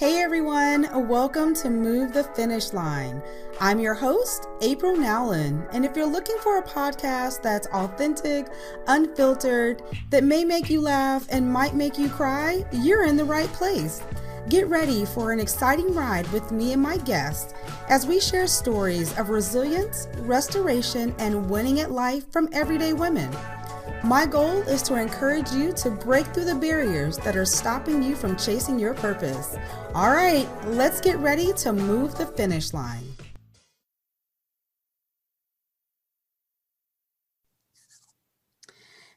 Hey everyone, welcome to Move the Finish Line. I'm your host, April Nowlin, and if you're looking for a podcast that's authentic, unfiltered, that may make you laugh and might make you cry, you're in the right place. Get ready for an exciting ride with me and my guests as we share stories of resilience, restoration, and winning at life from everyday women. My goal is to encourage you to break through the barriers that are stopping you from chasing your purpose. All right, let's get ready to move the finish line.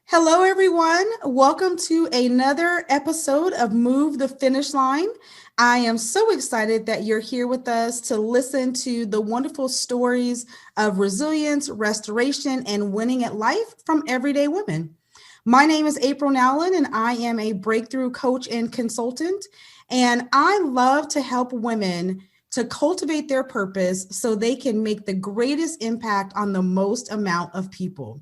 Hello, everyone. Welcome to another episode of Move the Finish Line. I am so excited that you're here with us to listen to the wonderful stories of resilience, restoration, and winning at life from everyday women. My name is April Nowlin, and I am a breakthrough coach and consultant. And I love to help women to cultivate their purpose so they can make the greatest impact on the most amount of people.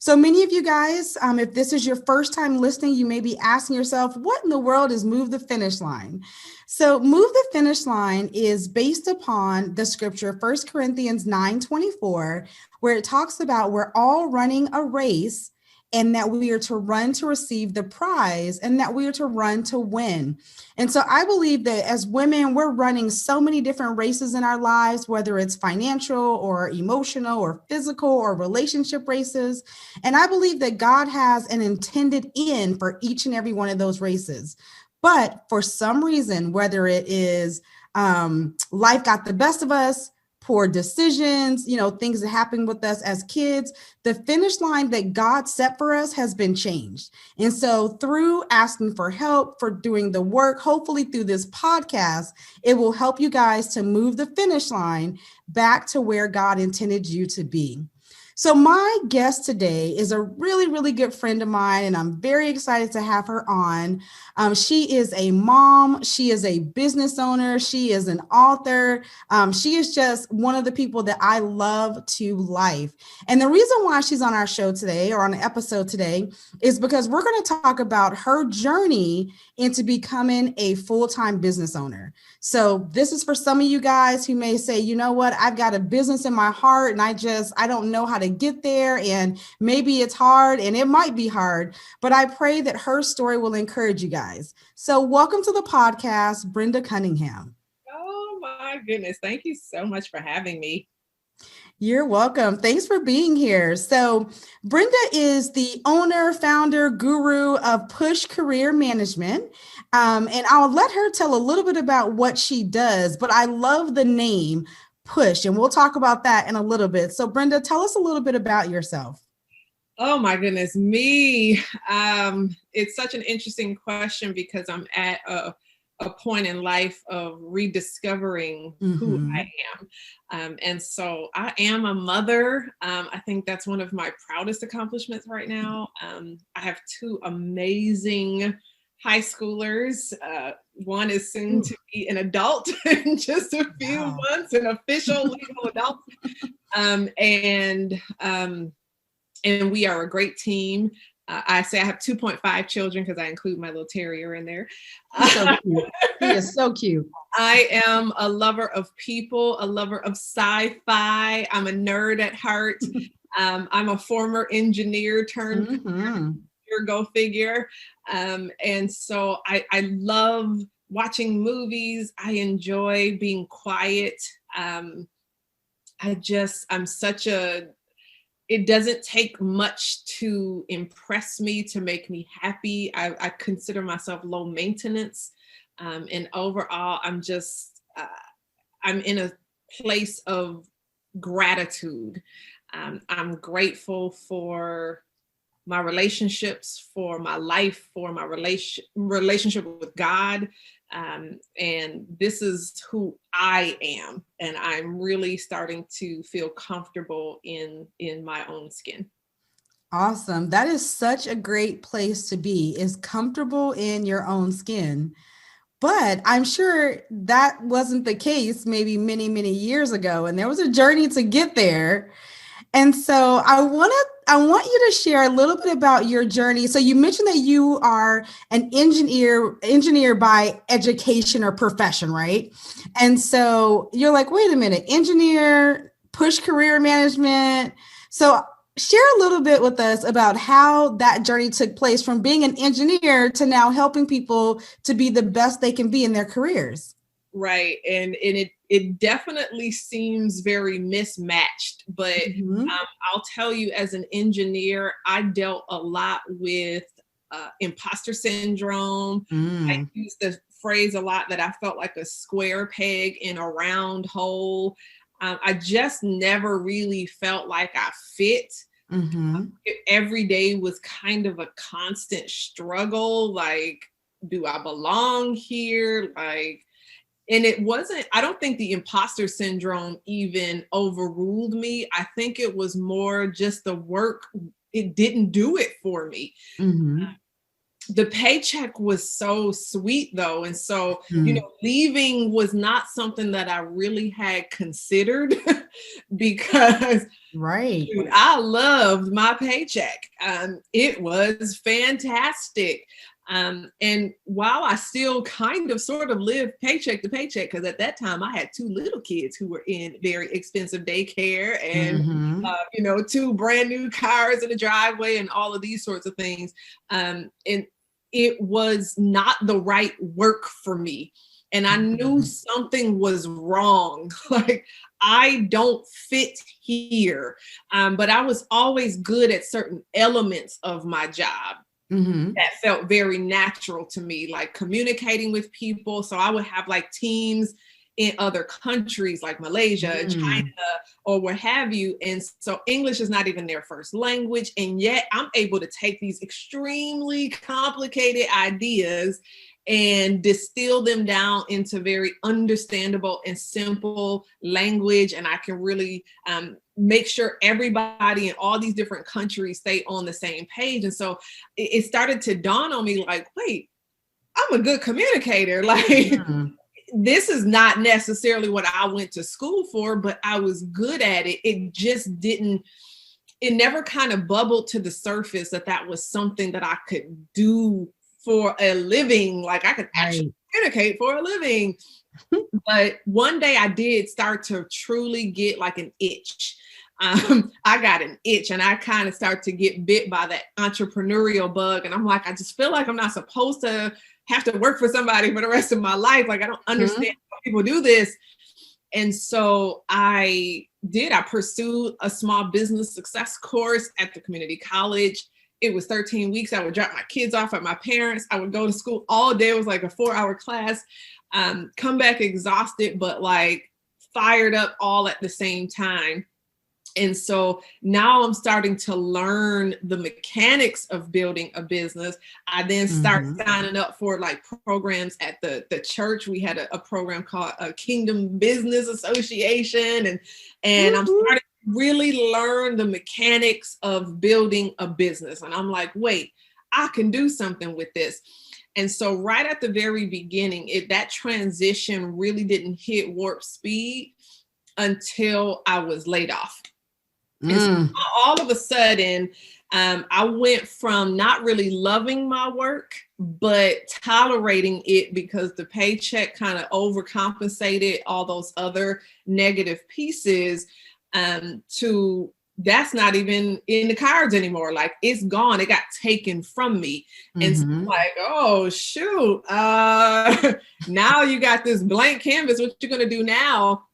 So many of you guys, if this is your first time listening, you may be asking yourself, what in the world is Move the Finish Line? So Move the Finish Line is based upon the scripture, 1 Corinthians 9:24, where it talks about we're all running a race and that we are to run to receive the prize and that we are to run to win. And so I believe that as women, we're running so many different races in our lives, whether it's financial or emotional or physical or relationship races. And I believe that God has an intended end for each and every one of those races. But for some reason, whether it is life got the best of us, poor decisions, things that happen with us as kids, the finish line that God set for us has been changed. And so through asking for help, for doing the work, hopefully through this podcast, it will help you guys to move the finish line back to where God intended you to be. So my guest today is a really, really good friend of mine, and I'm very excited to have her on. She is a mom. She is a business owner. She is an author. She is just one of the people that I love to life. And the reason why she's on our show today or on the episode today is because we're going to talk about her journey into becoming a full-time business owner. So this is for some of you guys who may say, you know what, I've got a business in my heart and I don't know how to get there, and maybe it's hard and it might be hard, but I pray that her story will encourage you guys. So welcome to the podcast, Brenda Cunningham. Oh my goodness. Thank you so much for having me. You're welcome. Thanks for being here. So Brenda is the owner, founder, guru of Push Career Management. And I'll let her tell a little bit about what she does, but I love the name Push, and we'll talk about that in a little bit. So Brenda, tell us a little bit about yourself. Oh my goodness, me. It's such an interesting question because I'm at a point in life of rediscovering who I am. And so I am a mother. I think that's one of my proudest accomplishments right now. I have two amazing high schoolers. One is soon to be an adult in just a few months, an official legal adult. And we are a great team. I say I have 2.5 children because I include my little terrier in there. So cute. He is so cute. I am a lover of people, a lover of sci-fi. I'm a nerd at heart. I'm a former engineer turned go figure. And so I love watching movies. I enjoy being quiet. It doesn't take much to impress me, to make me happy. I consider myself low maintenance. And overall, I'm in a place of gratitude. I'm grateful for my relationships, for my life, for my relationship with God. And this is who I am. And I'm really starting to feel comfortable in my own skin. Awesome. That is such a great place to be, is comfortable in your own skin. But I'm sure that wasn't the case maybe many, many years ago. And there was a journey to get there. And so I want I want you to share a little bit about your journey. So you mentioned that you are an engineer by education or profession, right? And so you're like, wait a minute, engineer, push career management. So share a little bit with us about how that journey took place from being an engineer to now helping people to be the best they can be in their careers. Right. And it definitely seems very mismatched, but I'll tell you, as an engineer, I dealt a lot with imposter syndrome. I use the phrase a lot that I felt like a square peg in a round hole. I just never really felt like I fit. Every day was kind of a constant struggle. Like, do I belong here? Like, and it wasn't, I don't think the imposter syndrome even overruled me. I think it was more just the work. It didn't do it for me. The paycheck was so sweet though. And so, leaving was not something that I really had considered because dude, I loved my paycheck. It was fantastic. And while I still kind of sort of lived paycheck to paycheck, because at that time I had 2 little kids who were in very expensive daycare and, 2 brand new cars in the driveway and all of these sorts of things. And it was not the right work for me. And I knew something was wrong. Like, I don't fit here. But I was always good at certain elements of my job. That felt very natural to me, like communicating with people. So I would have like teams in other countries like Malaysia, China, or what have you. And so English is not even their first language. And yet I'm able to take these extremely complicated ideas and distill them down into very understandable and simple language. And I can really make sure everybody in all these different countries stay on the same page. And so it started to dawn on me like, wait, I'm a good communicator. Like, this is not necessarily what I went to school for, but I was good at it. It just didn't, it never kind of bubbled to the surface that was something that I could do for a living. Like, I could actually communicate for a living. But one day I did start to truly get like an itch. I got an itch and I kind of started to get bit by that entrepreneurial bug. And I'm like, I just feel like I'm not supposed to have to work for somebody for the rest of my life. Like, I don't understand how people do this. And so I pursued a small business success course at the community college. It was 13 weeks. I would drop my kids off at my parents'. I would go to school all day. It was like a 4-hour class. Come back exhausted, but like fired up all at the same time. And so now I'm starting to learn the mechanics of building a business. I then start signing up for like programs at the church. We had a program called a Kingdom Business Association. And I'm starting to really learn the mechanics of building a business. And I'm like, wait, I can do something with this. And so right at the very beginning, that transition really didn't hit warp speed until I was laid off. And so all of a sudden, I went from not really loving my work, but tolerating it because the paycheck kind of overcompensated all those other negative pieces, to that's not even in the cards anymore. Like, it's gone. It got taken from me. And so I'm like, oh, shoot. Now you got this blank canvas. What you going to do now?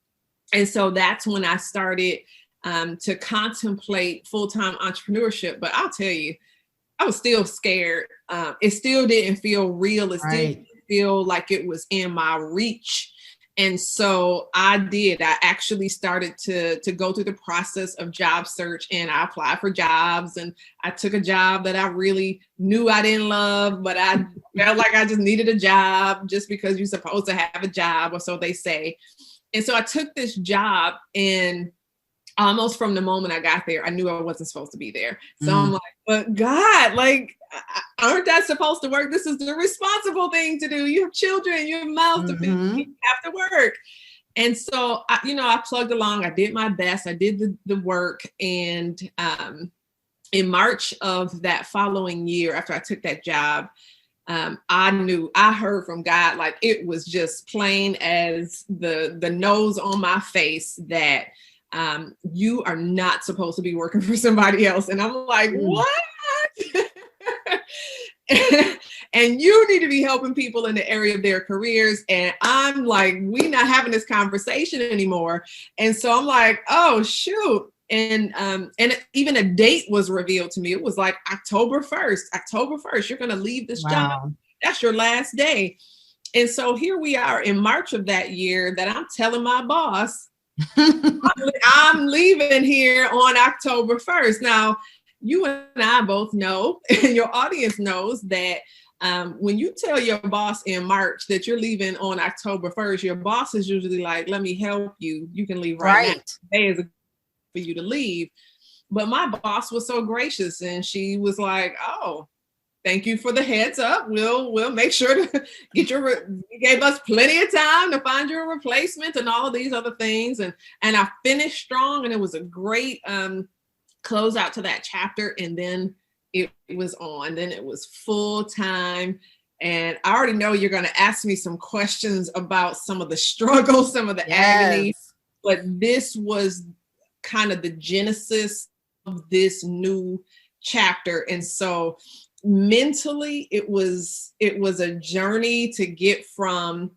And so that's when I started to contemplate full-time entrepreneurship. But I'll tell you, I was still scared. It still didn't feel real. It still didn't feel like it was in my reach. And so I actually started to go through the process of job search, and I applied for jobs, and I took a job that I really knew I didn't love, but I felt like I just needed a job just because you're supposed to have a job, or so they say. And so I took this job, and almost from the moment I got there, I knew I wasn't supposed to be there. So I'm like, but God, like, aren't I supposed to work? This is the responsible thing to do. You have children, you have mouths to feed, you have to work. And so, I plugged along. I did my best. I did the work, and in March of that following year, after I took that job, I heard from God, like it was just plain as the nose on my face, that you are not supposed to be working for somebody else. And I'm like, what? And you need to be helping people in the area of their careers. And I'm like, we not having this conversation anymore. And so I'm like, oh shoot. And even a date was revealed to me. It was like October 1st, you're going to leave this job. That's your last day. And so here we are in March of that year that I'm telling my boss, I'm leaving here on October 1st. Now, you and I both know, and your audience knows, that when you tell your boss in March that you're leaving on October 1st, your boss is usually like, let me help you. You can leave right now. Today is for you to leave. But my boss was so gracious, and she was like, oh, thank you for the heads up. We'll make sure to get you gave us plenty of time to find your replacement and all of these other things. And I finished strong, and it was a great close out to that chapter. And then it was on. Then it was full time. And I already know you're going to ask me some questions about some of the struggles, some of the agony, but this was kind of the genesis of this new chapter. And so mentally, it was a journey to get from,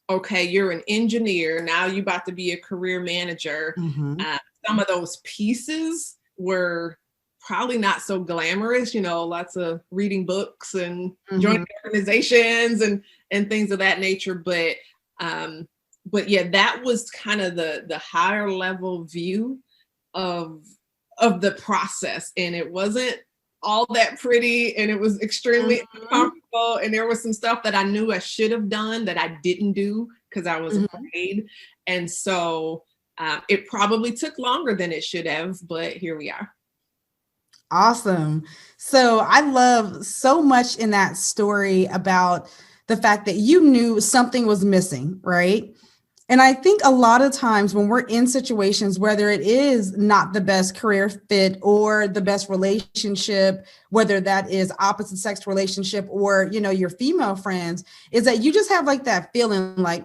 okay, you're an engineer, now you're about to be a career manager. Some of those pieces were probably not so glamorous, lots of reading books and joining organizations and things of that nature. But yeah, that was kind of the higher level view of the process. And it wasn't all that pretty, and it was extremely uncomfortable. And there was some stuff that I knew I should have done that I didn't do because I was afraid. And so it probably took longer than it should have, but here we are. Awesome. So I love so much in that story about the fact that you knew something was missing, right? And I think a lot of times when we're in situations, whether it is not the best career fit or the best relationship, whether that is opposite sex relationship or, your female friends, is that you just have like that feeling like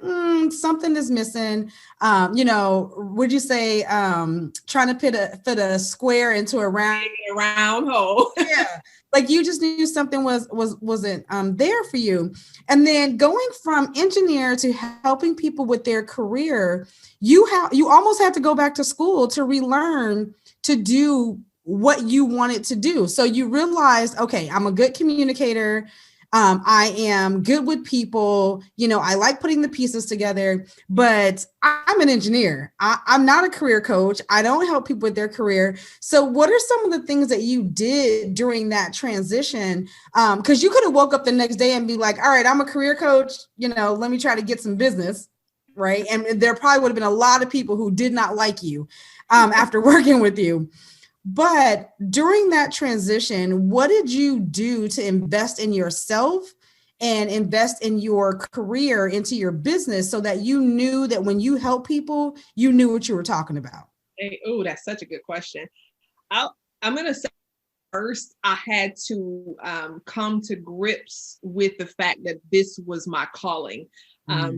something is missing. Would you say trying to fit a square into a round hole? Yeah. Like you just knew something wasn't there for you. And then going from engineer to helping people with their career, you almost had to go back to school to relearn to do what you wanted to do. So you realized, okay, I'm a good communicator. I am good with people. I like putting the pieces together, but I'm an engineer. I'm not a career coach. I don't help people with their career. So what are some of the things that you did during that transition? Because you could have woke up the next day and be like, all right, I'm a career coach. Let me try to get some business. Right. And there probably would have been a lot of people who did not like you after working with you. But during that transition, what did you do to invest in yourself and invest in your career, into your business, so that you knew that when you help people, you knew what you were talking about? Oh, that's such a good question. I'm going to say first, I had to come to grips with the fact that this was my calling.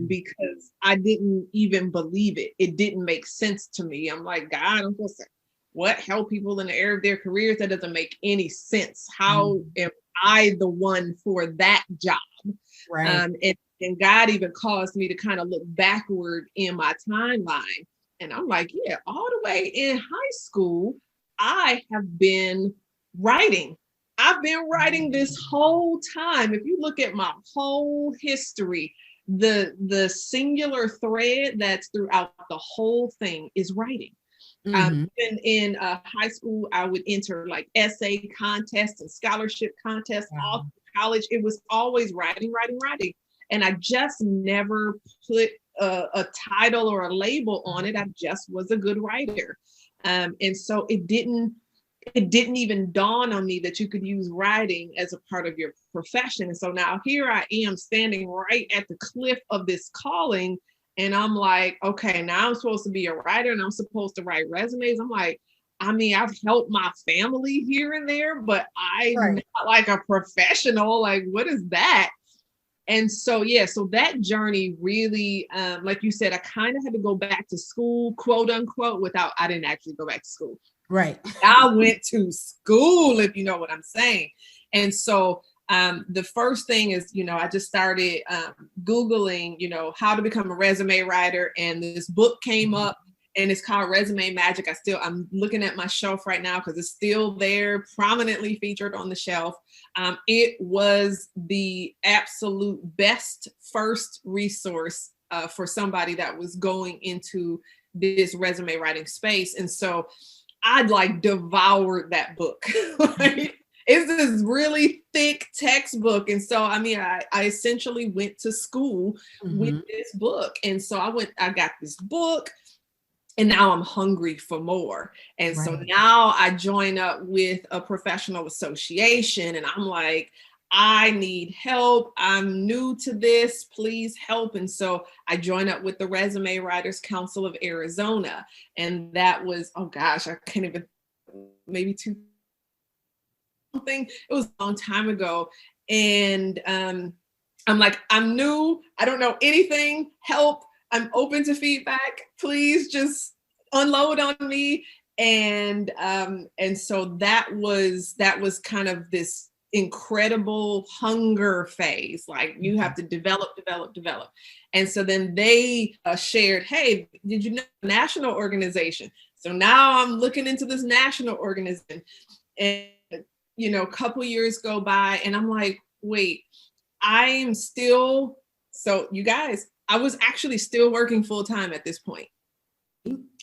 Because I didn't even believe it. It didn't make sense to me. I'm like, God, I'm supposed to help people in the area of their careers? That doesn't make any sense. How am I the one for that job? Right. And God even caused me to kind of look backward in my timeline. And I'm like, yeah, all the way in high school, I have been writing. I've been writing this whole time. If you look at my whole history, the singular thread that's throughout the whole thing is writing. In high school, I would enter like essay contests and scholarship contests. All through college, it was always writing. And I just never put a title or a label on it. I just was a good writer. And so it didn't even dawn on me that you could use writing as a part of your profession. And so now here I am standing right at the cliff of this calling. And I'm like, okay, now I'm supposed to be a writer and I'm supposed to write resumes. I'm like, I mean, I've helped my family here and there, but I'm Right. not like a professional. Like, what is that? And so, yeah, so that journey really, like you said, I kind of had to go back to school, quote unquote, I didn't actually go back to school. Right. I went to school, if you know what I'm saying. And so the first thing is, I just started Googling, how to become a resume writer. And this book came up and it's called Resume Magic. I'm looking at my shelf right now because it's still there, prominently featured on the shelf. It was the absolute best first resource for somebody that was going into this resume writing space. And so I'd like devoured that book. Like, it's this really thick textbook. And so, I mean, I essentially went to school with this book. And so I got this book and now I'm hungry for more. And so now I join up with a professional association and I'm like, I need help. I'm new to this. Please help. And so I joined up with the Resume Writers Council of Arizona. And that was, oh gosh, I can't even, maybe something. It was a long time ago. And I'm like, I'm new. I don't know anything. Help. I'm open to feedback. Please just unload on me. And so that was kind of this incredible hunger phase. Like you have to develop. And so then they shared, hey, did you know national organization? So now I'm looking into this national organization. And, a couple years go by and I'm like, wait, so you guys, I was actually still working full time at this point.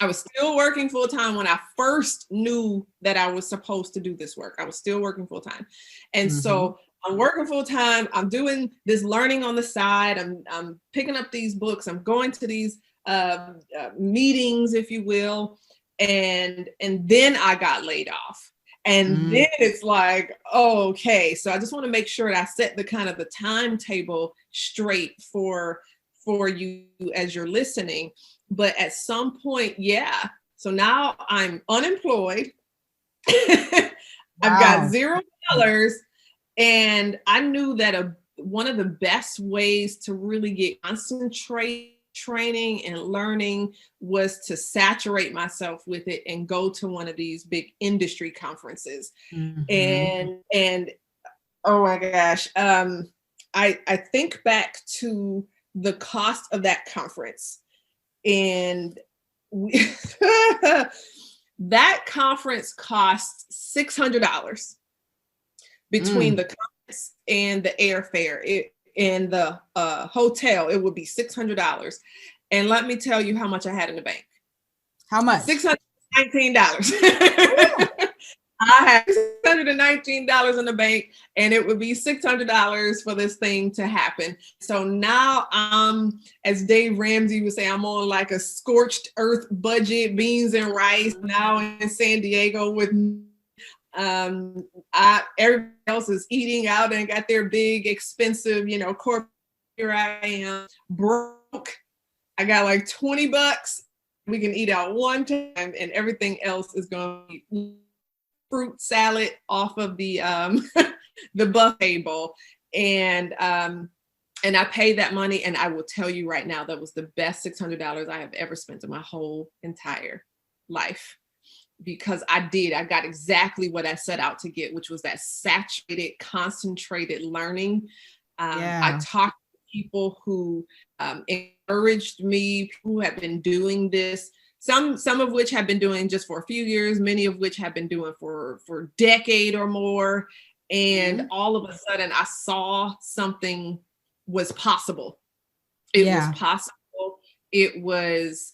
I was still working full time when I first knew that I was supposed to do this work. I was still working full time. And so I'm working full time. I'm doing this learning on the side. I'm picking up these books. I'm going to these meetings, if you will. And then I got laid off. And then it's like, oh, okay. So I just want to make sure that I set the kind of the timetable straight for you as you're listening. But at some point, yeah. So now I'm unemployed. I've got $0. And I knew that one of the best ways to really get concentrated training and learning was to saturate myself with it and go to one of these big industry conferences. And oh my gosh, I think back to the cost of that conference. And that conference cost $600 between the conference and the airfare. In the hotel, it would be $600. And let me tell you how much I had in the bank. How much? $619. I had $619 in the bank, and it would be $600 for this thing to happen. So now as Dave Ramsey would say, I'm on like a scorched earth budget, beans and rice now in San Diego with everybody else is eating out and got their big expensive, corporate. Here I am broke. I got like $20. We can eat out one time and everything else is going to be fruit salad off of the the buffet table. And I paid that money, and I will tell you right now, that was the best $600 I have ever spent in my whole entire life. Because I got exactly what I set out to get, which was that saturated, concentrated learning. I talked to people who encouraged me, who have been doing this, some of which have been doing just for a few years, many of which have been doing for a decade or more. And all of a sudden I saw something was possible. It was possible. It was,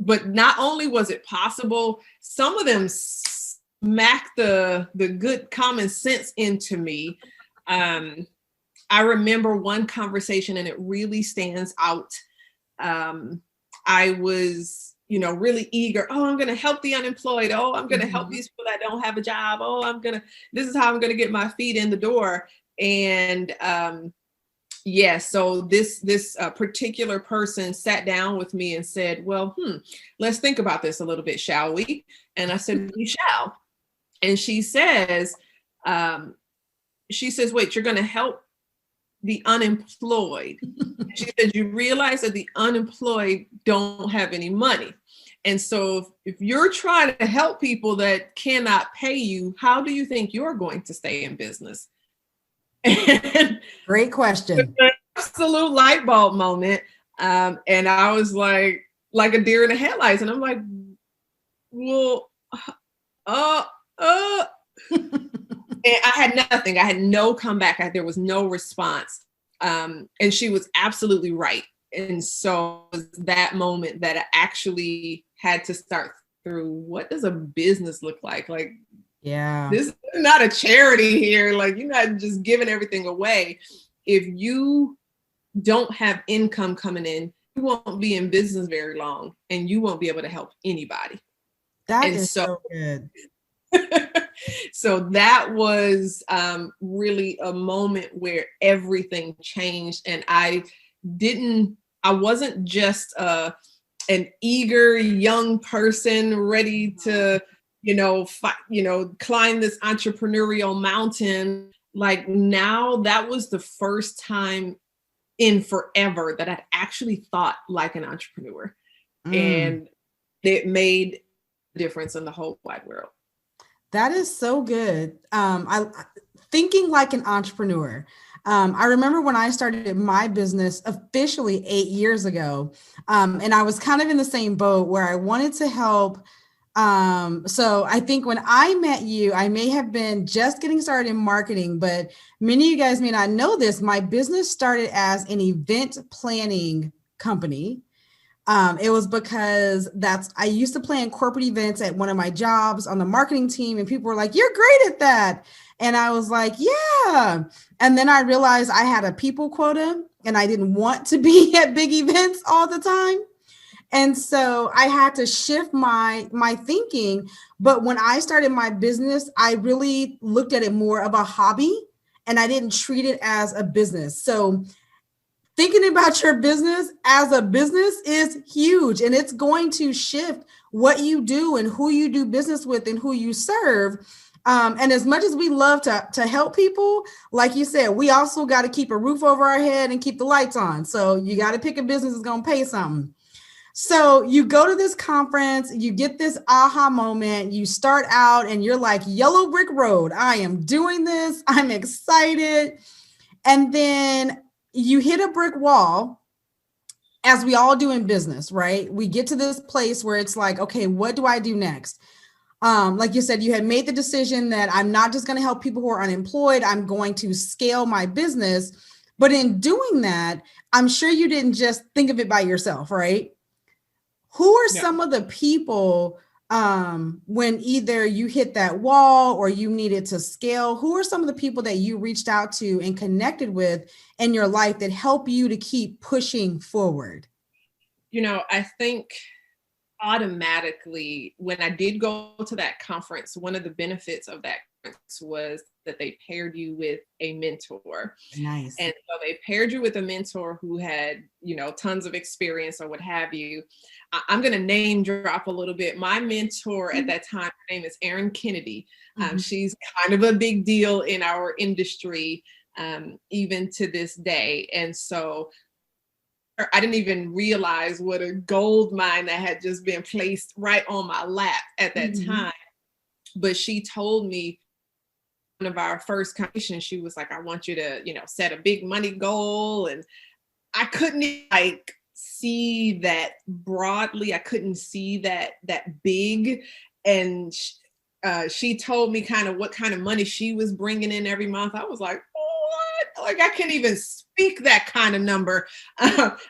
but not only was it possible, some of them smacked the good common sense into me. I remember one conversation, and it really stands out. I was, really eager. Oh, I'm going to help the unemployed. Oh, I'm going to help these people that don't have a job. Oh, this is how I'm going to get my feet in the door. And Yes. So this particular person sat down with me and said, "Well, let's think about this a little bit, shall we?" And I said, "We shall." And um, she says, "Wait, you're going to help the unemployed?" She said, "You realize that the unemployed don't have any money. And so if you're trying to help people that cannot pay you, how do you think you're going to stay in business?" And Great question. an absolute light bulb moment. And I was like a deer in the headlights. And I'm like, well, uh, uh. And I had nothing. I had no comeback. There was no response. And she was absolutely right. And so it was that moment that I actually had to start through, what does a business look like? Like, Yeah. this is not a charity here. Like, you're not just giving everything away. If you don't have income coming in, you won't be in business very long and you won't be able to help anybody. That And is so, so good. so that was really a moment where everything changed. And I wasn't just an eager young person ready to, climb this entrepreneurial mountain. Like, now that was the first time in forever that I'd actually thought like an entrepreneur. And it made a difference in the whole wide world. That is so good. I thinking like an entrepreneur. I remember when I started my business officially 8 years ago, and I was kind of in the same boat where I wanted to help. So I think when I met you, I may have been just getting started in marketing, but many of you guys may not know this. My business started as an event planning company. It was because I used to plan corporate events at one of my jobs on the marketing team, and people were like, "You're great at that." And I was like, "Yeah." And then I realized I had a people quota and I didn't want to be at big events all the time. And so I had to shift my thinking. But when I started my business, I really looked at it more of a hobby and I didn't treat it as a business. So thinking about your business as a business is huge, and it's going to shift what you do and who you do business with and who you serve. And as much as we love to help people, like you said, we also got to keep a roof over our head and keep the lights on. So you got to pick a business that's going to pay something. So you go to this conference, you get this aha moment, you start out and you're like, yellow brick road. I am doing this. I'm excited. And then you hit a brick wall, as we all do in business, right? We get to this place where it's like, okay, what do I do next? Like you said, you had made the decision that I'm not just going to help people who are unemployed. I'm going to scale my business. But in doing that, I'm sure you didn't just think of it by yourself, right? Who are some of the people when either you hit that wall or you needed to scale? Who are some of the people that you reached out to and connected with in your life that help you to keep pushing forward? I think automatically when I did go to that conference, one of the benefits of that conference was that they paired you with a mentor. Nice. And so they paired you with a mentor who had, tons of experience or what have you. I'm going to name drop a little bit. My mentor at that time, her name is Erin Kennedy. She's kind of a big deal in our industry, even to this day. And so I didn't even realize what a gold mine that had just been placed right on my lap at that time. But she told me, one of our first conversations, she was like, I want you to, set a big money goal. And I couldn't see that broadly. I couldn't see that big. And she told me kind of what kind of money she was bringing in every month. I was like, what? Like, I can't even speak that kind of number,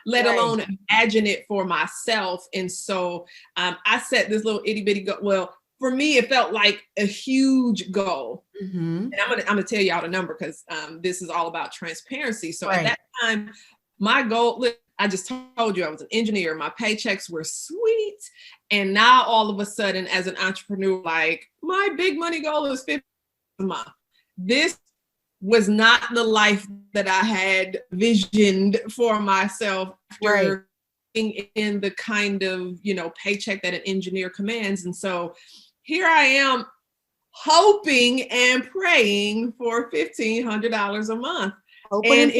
let alone imagine it for myself. And so I set this little itty bitty goal. Well, for me, it felt like a huge goal. And I'm gonna tell y'all the number because this is all about transparency. So at that time, my goal, look, I just told you I was an engineer. My paychecks were sweet. And now all of a sudden, as an entrepreneur, like, my big money goal is $50 a month. This was not the life that I had visioned for myself after being in the kind of, paycheck that an engineer commands. And so here I am hoping and praying for $1,500 a month. And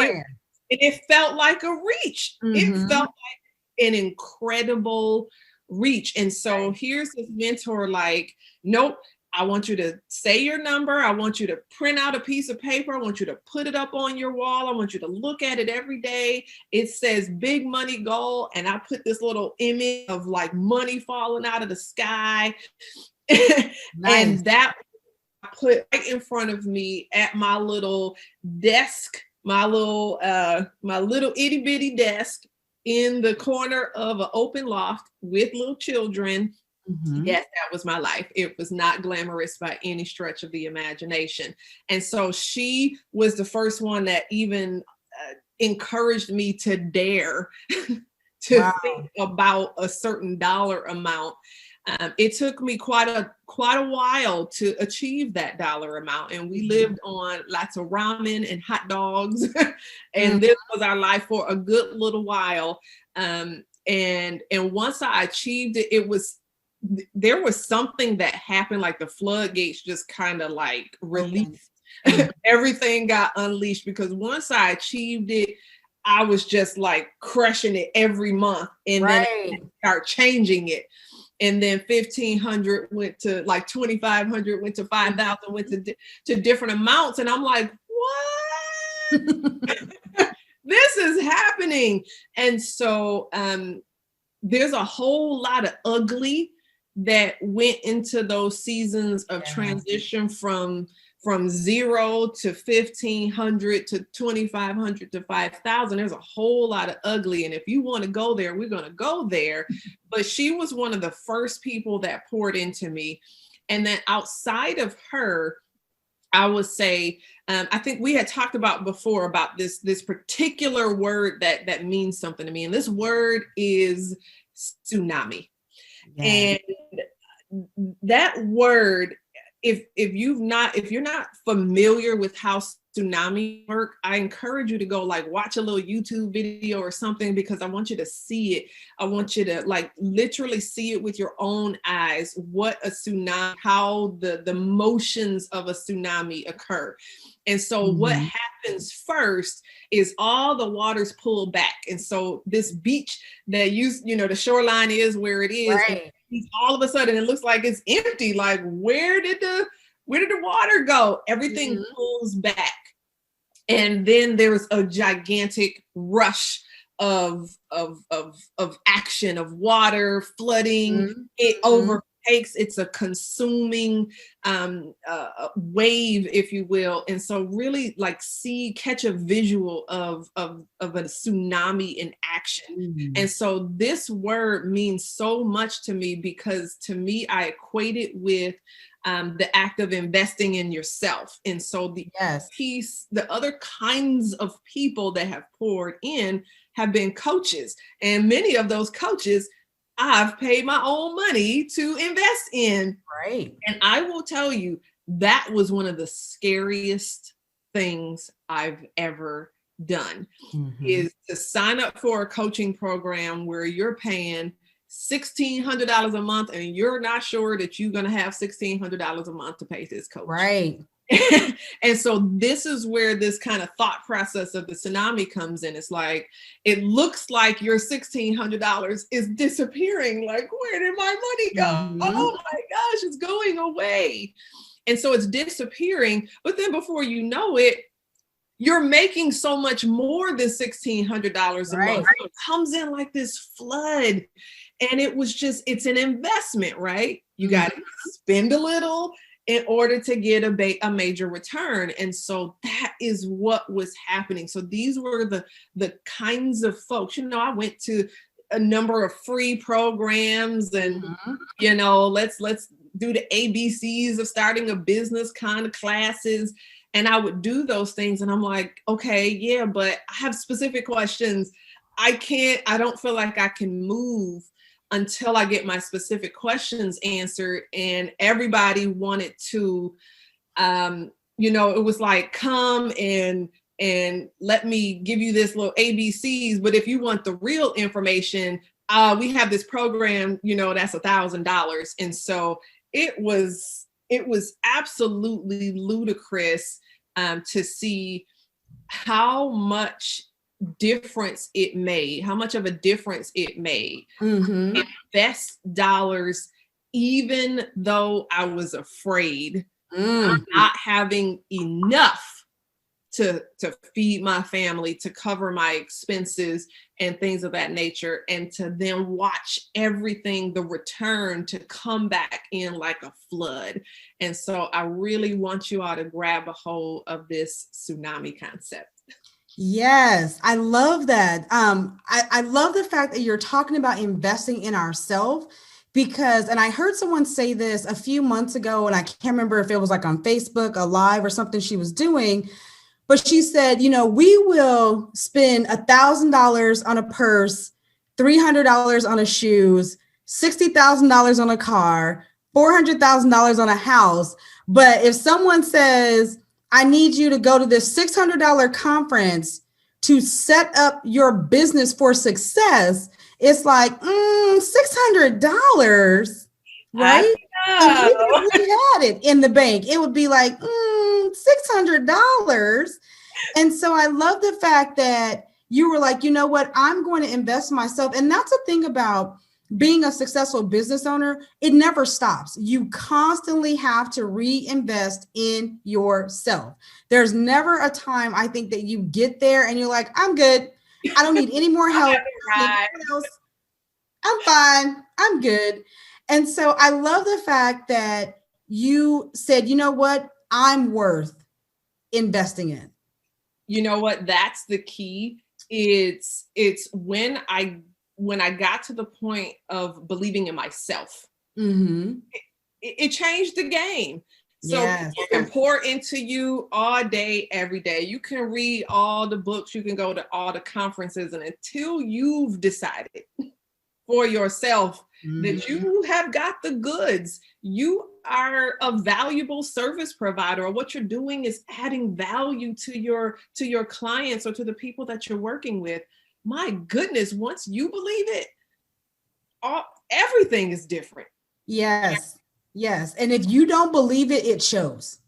it felt like a reach. It felt like an incredible reach. And so here's this mentor like, nope, I want you to say your number. I want you to print out a piece of paper. I want you to put it up on your wall. I want you to look at it every day. It says big money goal. And I put this little image of like money falling out of the sky. And that I put right in front of me at my little desk, my little itty bitty desk in the corner of an open loft with little children. Yes, that was my life. It was not glamorous by any stretch of the imagination. And so she was the first one that even encouraged me to dare to think about a certain dollar amount. It took me quite a while to achieve that dollar amount. And we lived on lots of ramen and hot dogs. And this was our life for a good little while. And once I achieved it, there was something that happened, like the floodgates just kind of like released. Everything got unleashed, because once I achieved it, I was just like crushing it every month, and then I start changing it. And then 1,500 went to like 2,500, went to 5,000, went to different amounts. And I'm like, what? This is happening. And so there's a whole lot of ugly that went into those seasons of transition from 0 to 1,500 to 2,500 to 5,000. There's a whole lot of ugly. And if you want to go there, we're going to go there. But she was one of the first people that poured into me. And then outside of her, I would say, I think we had talked about before about this particular word that means something to me. And this word is tsunami. And that word, if you're not familiar with how tsunami work, I encourage you to go like watch a little YouTube video or something, because I want you to see it. I want you to like literally see it with your own eyes, what a tsunami, how the motions of a tsunami occur. And so what happens first is all the waters pull back. And so this beach that the shoreline is where it is, all of a sudden it looks like it's empty. Like, where did the water go? Everything pulls back. And then there's a gigantic rush of action, of water flooding. It overtakes. It's a consuming wave, if you will. And so really like catch a visual of a tsunami in action. And so this word means so much to me, because to me, I equate it with the act of investing in yourself. And so the other kinds of people that have poured in have been coaches. And many of those coaches I've paid my own money to invest in. Right. And I will tell you, that was one of the scariest things I've ever done, is to sign up for a coaching program where you're paying $1,600 a month and you're not sure that you're going to have $1,600 a month to pay this coach. Right. And so this is where this kind of thought process of the tsunami comes in. It's like, it looks like your $1,600 is disappearing. Like, where did my money go? Oh my gosh, it's going away. And so it's disappearing. But then before you know it, you're making so much more than $1,600 a month. So it comes in like this flood. And it's an investment, right? You got to spend a little in order to get a major return. And so that is what was happening. So these were the kinds of folks, I went to a number of free programs and, let's do the ABCs of starting a business kind of classes. And I would do those things. And I'm like, okay, yeah, but I have specific questions. I don't feel like I can move until I get my specific questions answered. And everybody wanted to, it was like, come and let me give you this little ABCs. But if you want the real information, we have this program, that's $1,000. And so it was absolutely ludicrous to see how much how much of a difference it made. Mm-hmm. Invest dollars, even though I was afraid of not having enough to feed my family, to cover my expenses and things of that nature, and to then watch everything, the return, to come back in like a flood. And so I really want you all to grab a hold of this tsunami concept. Yes, I love that. I love the fact that you're talking about investing in ourselves, because, and I heard someone say this a few months ago, and I can't remember if it was like on Facebook, a live or something she was doing, but she said, we will spend $1,000 on a purse, $300 on a shoes, $60,000 on a car, $400,000 on a house. But if someone says, I need you to go to this $600 conference to set up your business for success, it's like, $600, right? And even if we had it in the bank, it would be like, $600. And so I love the fact that you were like, you know what, I'm going to invest in myself. And that's the thing about being a successful business owner. It never stops. You constantly have to reinvest in yourself. There's never a time, I think, that you get there and you're like, I'm good. I don't need any more help. I'm fine. I'm good. And so I love the fact that you said, you know what, I'm worth investing in. You know what? That's the key. It's when I got to the point of believing in myself, it changed the game. So you can pour into you all day, every day. You can read all the books. You can go to all the conferences. And until you've decided for yourself that you have got the goods, you are a valuable service provider, or what you're doing is adding value to your clients or to the people that you're working with. My goodness, once you believe it, everything is different. Yes. And if you don't believe it, it shows.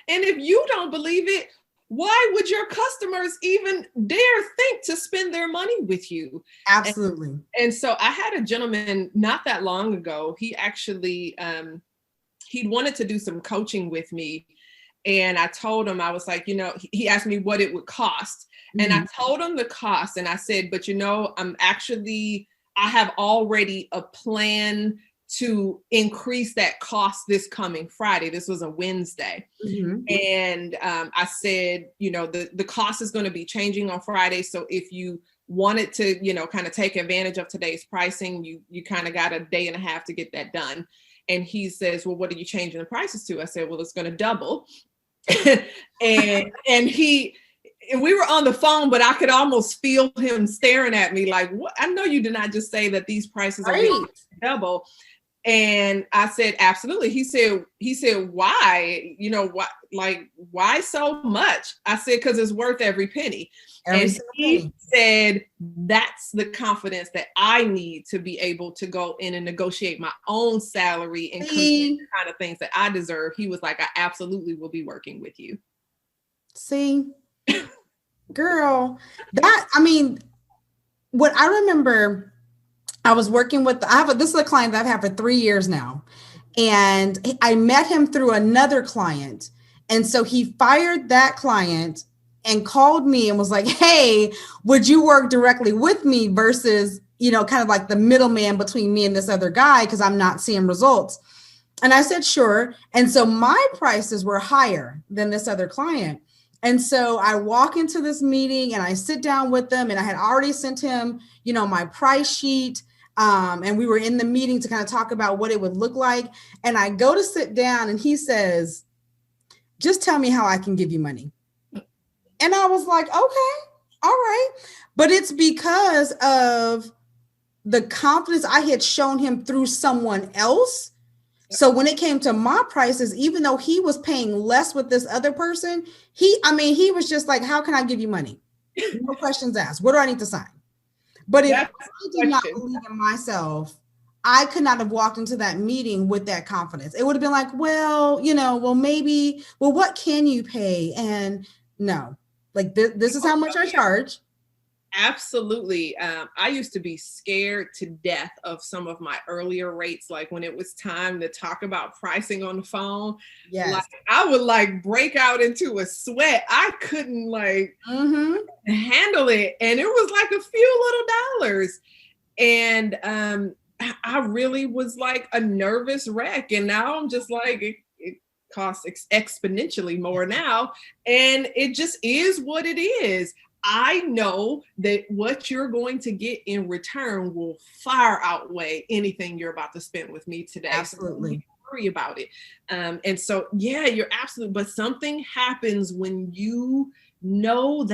And if you don't believe it, why would your customers even dare think to spend their money with you? Absolutely. And so I had a gentleman not that long ago. He actually, he wanted to do some coaching with me. And I told him, I was like, he asked me what it would cost. And I told him the cost. And I said, but I have already a plan to increase that cost this coming Friday. This was a Wednesday. And I said, the cost is going to be changing on Friday. So if you wanted to, kind of take advantage of today's pricing, you kind of got a day and a half to get that done. And he says, well, what are you changing the prices to? I said, well, it's going to double. and we were on the phone, but I could almost feel him staring at me like, what? I know you did not just say that these prices are going to double. And I said, absolutely. He said, why? Why so much? I said, because it's worth every penny. He said, that's the confidence that I need to be able to go in and negotiate my own salary and the kind of things that I deserve. He was like, I absolutely will be working with you. See, girl, what I remember, I was working with, this is a client that I've had for 3 years now. And I met him through another client. And so he fired that client and called me and was like, hey, would you work directly with me versus, kind of like the middleman between me and this other guy, because I'm not seeing results. And I said, sure. And so my prices were higher than this other client. And so I walk into this meeting and I sit down with them, and I had already sent him, my price sheet. And we were in the meeting to kind of talk about what it would look like. And I go to sit down and he says, just tell me how I can give you money. And I was like, okay, all right. But it's because of the confidence I had shown him through someone else So when it came to my prices, even though he was paying less with this other person, he was just like, how can I give you money? No questions asked. What do I need to sign? But if That's I the did not question. believe in myself, I could not have walked into that meeting with that confidence. It would have been like, well, maybe, well, what can you pay? And no, like this is how much I charge. Absolutely. I used to be scared to death of some of my earlier rates. Like when it was time to talk about pricing on the phone, like Yes. I would like break out into a sweat. I couldn't like Mm-hmm. handle it. And it was like a few little dollars. And I really was like a nervous wreck. And now I'm just like, it costs exponentially more now. And it just is what it is. I know that what you're going to get in return will far outweigh anything you're about to spend with me today. Absolutely. So don't worry about it. And so, yeah, you're absolutely, but something happens when you know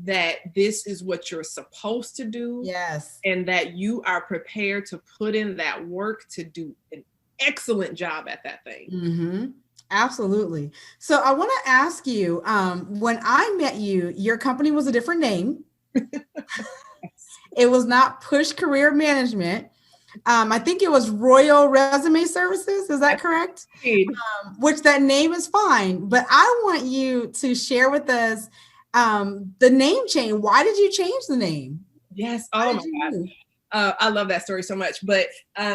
that this is what you're supposed to do. Yes. And that you are prepared to put in that work to do an excellent job at that thing. Mm-hmm. Absolutely. So I want to ask you, when I met you, your company was a different name. It was not Push Career Management. I think it was Royal Resume Services. Is that correct? Which that name is fine, but I want you to share with us the name change. Why did you change the name? Yes. Oh my God. I love that story so much. But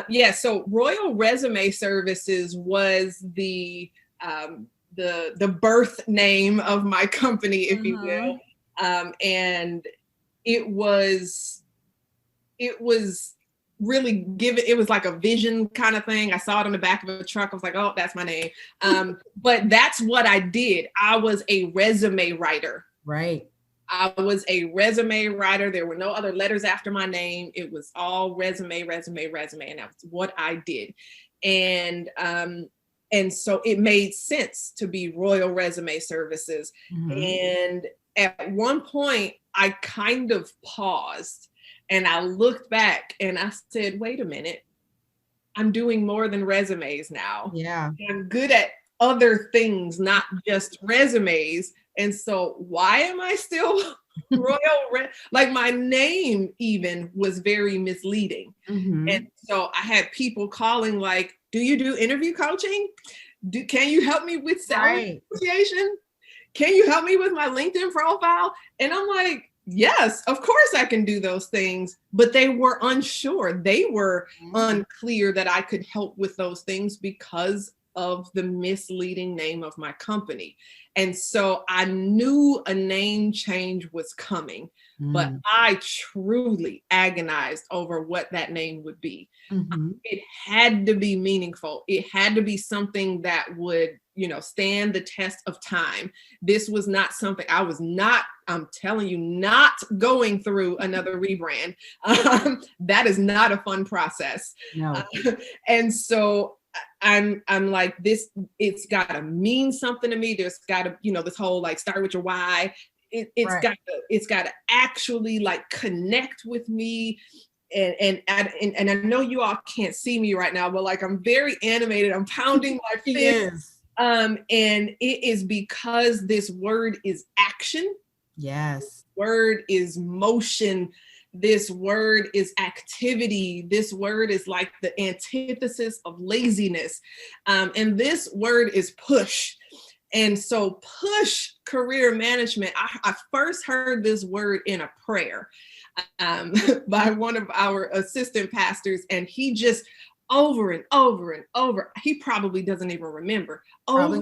yeah, so Royal Resume Services was the birth name of my company, if you will. And it was really it was like a vision kind of thing. I saw it on the back of a truck. I was like, oh, that's my name. But that's what I did. I was a resume writer. Right. I was a resume writer. There were no other letters after my name. It was all resume, resume, resume. And that's what I did. And so it made sense to be Royal Resume Services. And at one point, I kind of paused and I looked back and I said, wait a minute, I'm doing more than resumes now. Yeah. I'm good at other things, not just resumes. And so why am I still like my name even was very misleading. And so I had people calling like, do you do interview coaching? Can you help me with salary negotiation? Can you help me with my LinkedIn profile? And I'm like, yes, of course I can do those things, but they were unsure. They were unclear that I could help with those things because of the misleading name of my company. And so I knew a name change was coming, but I truly agonized over what that name would be. It had to be meaningful. It had to be something that would, stand the test of time. This was not something I'm telling you, not going through another rebrand. That is not a fun process. No. And so I'm like, it's got to mean something to me. There's got to, this whole like start with your why. It's got to actually like connect with me. And I know you all can't see me right now, but like I'm very animated. I'm pounding my fist. And it is because this word is action. Yes. Word is motion. This word is activity. This word is like the antithesis of laziness. And this word is push. And so push career management. I first heard this word in a prayer by one of our assistant pastors. And he just over and over and over, he probably doesn't even remember. Over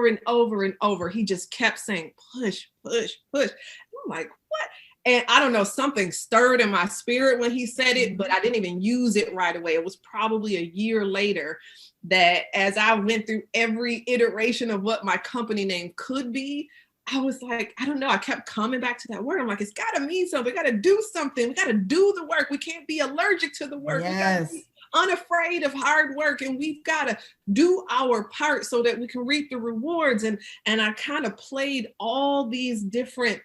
and over and over. He just kept saying, push, push, push. I'm like, what? And I don't know, something stirred in my spirit when he said it, but I didn't even use it right away. It was probably a year later that as I went through every iteration of what my company name could be, I was like, I don't know. I kept coming back to that word. I'm like, it's got to mean something. We got to do something. We got to do the work. We can't be allergic to the work. Yes. We got to be unafraid of hard work, and we've got to do our part so that we can reap the rewards. And I kind of played all these different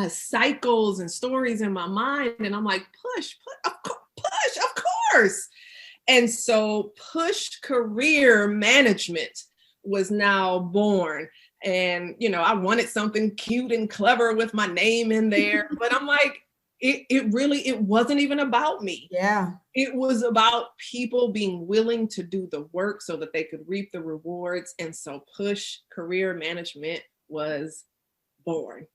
cycles and stories in my mind, and I'm like, push, of course. And so Push Career Management was now born. And, I wanted something cute and clever with my name in there. But I'm like, it wasn't even about me. Yeah. It was about people being willing to do the work so that they could reap the rewards. And so Push Career Management was born.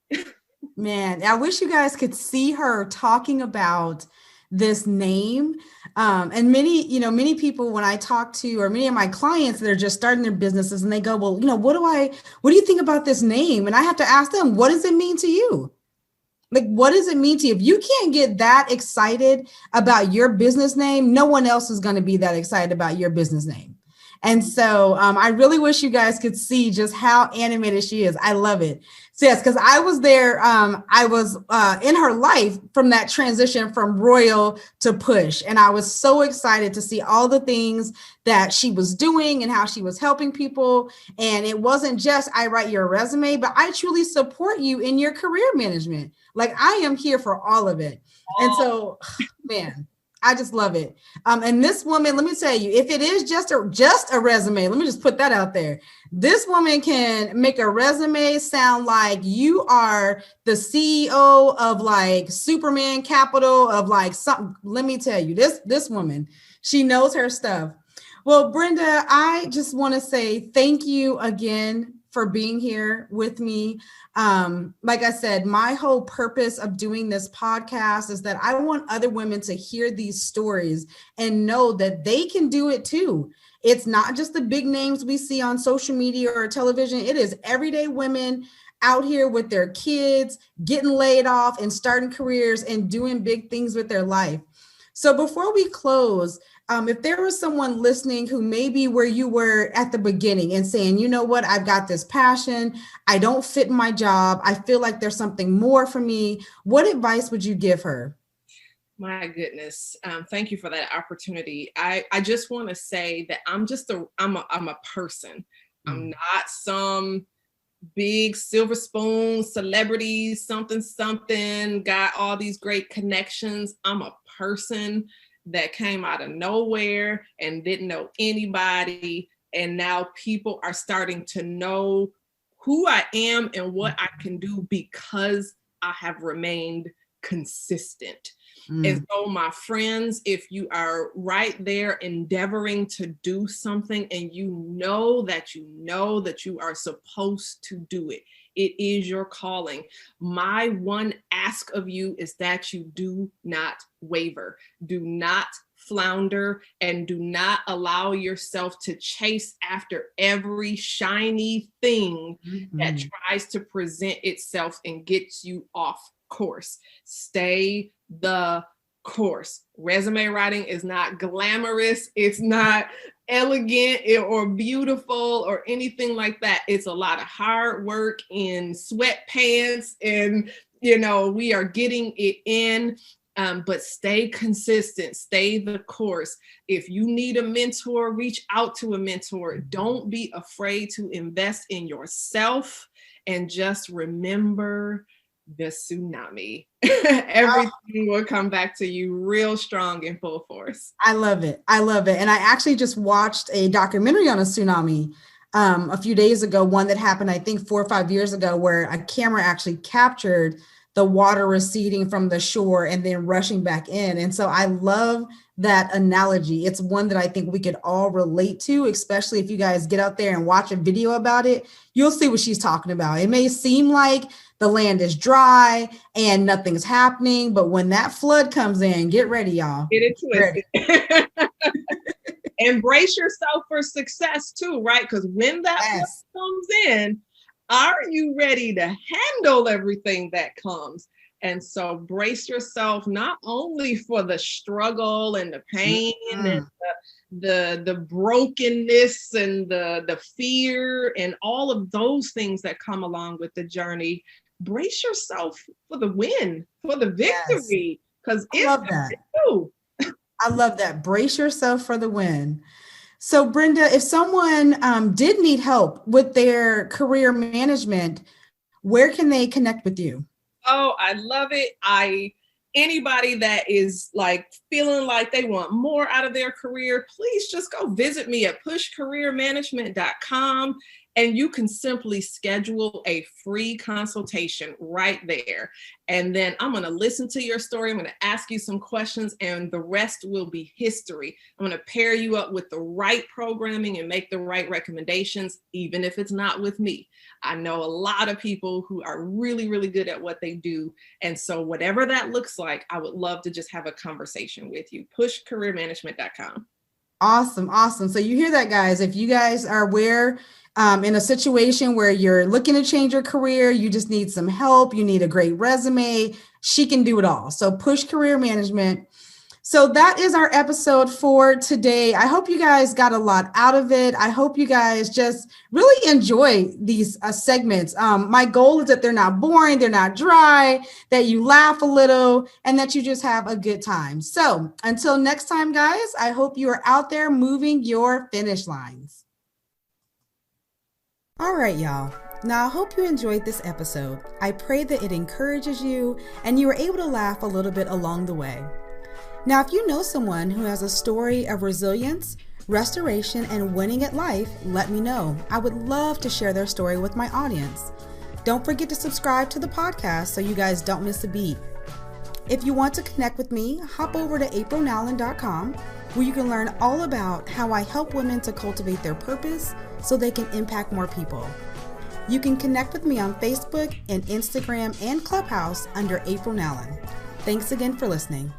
Man, I wish you guys could see her talking about this name. And many people, when I talk to, or many of my clients that are just starting their businesses, and they go, well, what do you think about this name? And I have to ask them, what does it mean to you? Like, what does it mean to you? If you can't get that excited about your business name, no one else is going to be that excited about your business name. And so I really wish you guys could see just how animated she is. I love it. So yes, because I was there. I was in her life from that transition from Royal to Push. And I was so excited to see all the things that she was doing and how she was helping people. And it wasn't just, I write your resume, but I truly support you in your career management. Like, I am here for all of it. And so, man, I just love it. And this woman, let me tell you, if it is just a resume, let me just put that out there. This woman can make a resume sound like you are the CEO of like Superman Capital of like something. Let me tell you, this woman, she knows her stuff. Well, Brenda, I just want to say thank you again for being here with me. Like I said, my whole purpose of doing this podcast is that I want other women to hear these stories and know that they can do it too. It's not just the big names we see on social media or television. It is everyday women out here with their kids, getting laid off and starting careers and doing big things with their life. So before we close, if there was someone listening who may be where you were at the beginning and saying, you know what, I've got this passion, I don't fit in my job, I feel like there's something more for me, what advice would you give her? My goodness. Thank you for that opportunity. I just want to say that I'm a person. I'm not some big silver spoon celebrity, something, got all these great connections. I'm a person that came out of nowhere and didn't know anybody. And now people are starting to know who I am and what I can do because I have remained consistent. And so my friends, if you are right there endeavoring to do something and you know that you are supposed to do it, it is your calling. My one ask of you is that you do not waver, do not flounder, and do not allow yourself to chase after every shiny thing that tries to present itself and gets you off course. Stay the course. Resume writing is not glamorous. It's not elegant or beautiful or anything like that. It's a lot of hard work in sweatpants and, we are getting it in. But stay consistent, stay the course. If you need a mentor, reach out to a mentor. Don't be afraid to invest in yourself, and just remember the tsunami. Everything will come back to you real strong in full force. I love it. And I actually just watched a documentary on a tsunami a few days ago, one that happened, I think 4 or 5 years ago, where a camera actually captured the water receding from the shore and then rushing back in. And so I love that analogy. It's one that I think we could all relate to, especially if you guys get out there and watch a video about it. You'll see what she's talking about. It may seem like the land is dry and nothing's happening, but when that flood comes in, get ready, y'all. Get it twisted. Embrace yourself for success too, right? Because when that flood comes in, are you ready to handle everything that comes? And so brace yourself not only for the struggle and the pain and the brokenness and the fear and all of those things that come along with the journey. Brace yourself for the win, for the victory, because it's you. I love that. Brace yourself for the win. So Brenda, if someone did need help with their career management, where can they connect with you? Oh, I love it. I anybody that is like feeling like they want more out of their career, please just go visit me at pushcareermanagement.com. And you can simply schedule a free consultation right there. And then I'm going to listen to your story. I'm going to ask you some questions, and the rest will be history. I'm going to pair you up with the right programming and make the right recommendations, even if it's not with me. I know a lot of people who are really, really good at what they do. And so whatever that looks like, I would love to just have a conversation with you. Pushcareermanagement.com. Awesome. Awesome. So you hear that, guys. If you guys are in a situation where you're looking to change your career, you just need some help, you need a great resume, she can do it all. So Push Career Management. So that is our episode for today. I hope you guys got a lot out of it. I hope you guys just really enjoy these segments. My goal is that they're not boring, they're not dry, that you laugh a little, and that you just have a good time. So until next time, guys, I hope you are out there moving your finish lines. All right, y'all. Now, I hope you enjoyed this episode. I pray that it encourages you and you were able to laugh a little bit along the way. Now, if you know someone who has a story of resilience, restoration, and winning at life, let me know. I would love to share their story with my audience. Don't forget to subscribe to the podcast so you guys don't miss a beat. If you want to connect with me, hop over to aprilnowlin.com, where you can learn all about how I help women to cultivate their purpose so they can impact more people. You can connect with me on Facebook and Instagram and Clubhouse under April Nowlin. Thanks again for listening.